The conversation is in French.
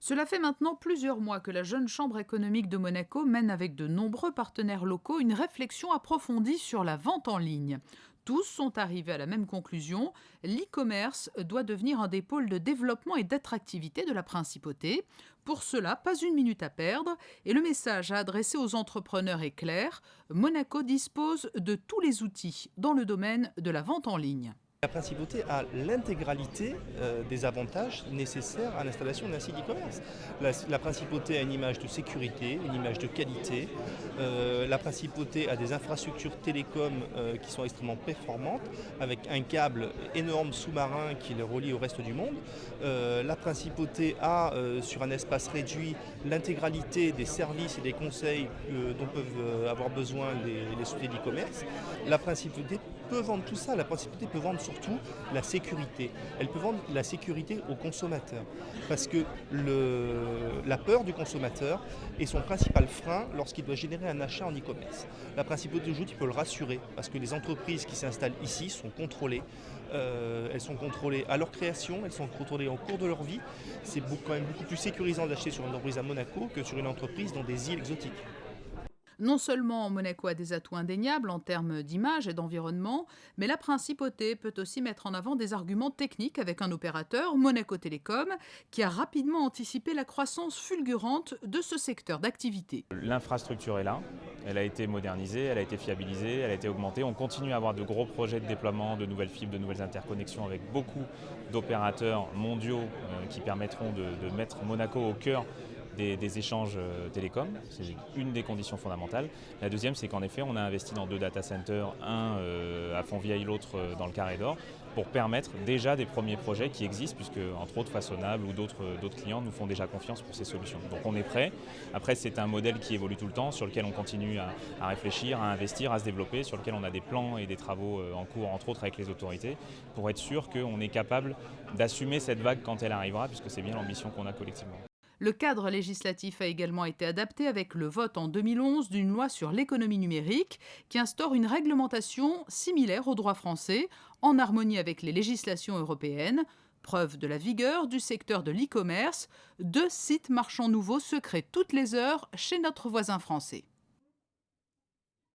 Cela fait maintenant plusieurs mois que la jeune Chambre économique de Monaco mène avec de nombreux partenaires locaux une réflexion approfondie sur la vente en ligne. Tous sont arrivés à la même conclusion, l'e-commerce doit devenir un des pôles de développement et d'attractivité de la principauté. Pour cela, pas une minute à perdre, et le message à adresser aux entrepreneurs est clair, Monaco dispose de tous les outils dans le domaine de la vente en ligne. La principauté a l'intégralité des avantages nécessaires à l'installation d'un site e-commerce. La principauté a une image de sécurité, une image de qualité. La principauté a des infrastructures télécom qui sont extrêmement performantes, avec un câble énorme sous-marin qui le relie au reste du monde. La principauté a, sur un espace réduit, l'intégralité des services et des conseils dont peuvent avoir besoin les sociétés d'e-commerce. La principauté peut vendre tout ça. La principauté peut vendre surtout la sécurité. Elle peut vendre la sécurité aux consommateurs. Parce que la peur du consommateur est son principal frein lorsqu'il doit générer un achat en e-commerce. La principauté aujourd'hui peut le rassurer parce que les entreprises qui s'installent ici sont contrôlées. Elles sont contrôlées à leur création, elles sont contrôlées au cours de leur vie. C'est quand même beaucoup plus sécurisant d'acheter sur une entreprise à Monaco que sur une entreprise dans des îles exotiques. Non seulement Monaco a des atouts indéniables en termes d'image et d'environnement, mais la principauté peut aussi mettre en avant des arguments techniques avec un opérateur, Monaco Télécom, qui a rapidement anticipé la croissance fulgurante de ce secteur d'activité. L'infrastructure est là, elle a été modernisée, elle a été fiabilisée, elle a été augmentée. On continue à avoir de gros projets de déploiement, de nouvelles fibres, de nouvelles interconnexions avec beaucoup d'opérateurs mondiaux qui permettront de mettre Monaco au cœur des échanges télécoms, c'est une des conditions fondamentales. La deuxième, c'est qu'en effet, on a investi dans 2 data centers, un à Fontvieille, l'autre dans le Carré d'Or, pour permettre déjà des premiers projets qui existent, puisque entre autres Façonnable ou d'autres clients nous font déjà confiance pour ces solutions. Donc on est prêt. Après, c'est un modèle qui évolue tout le temps, sur lequel on continue à réfléchir, à investir, à se développer, sur lequel on a des plans et des travaux en cours, entre autres avec les autorités, pour être sûr qu'on est capable d'assumer cette vague quand elle arrivera, puisque c'est bien l'ambition qu'on a collectivement. Le cadre législatif a également été adapté avec le vote en 2011 d'une loi sur l'économie numérique qui instaure une réglementation similaire au droit français, en harmonie avec les législations européennes. Preuve de la vigueur du secteur de l'e-commerce, 2 sites marchands nouveaux se créent toutes les heures chez notre voisin français.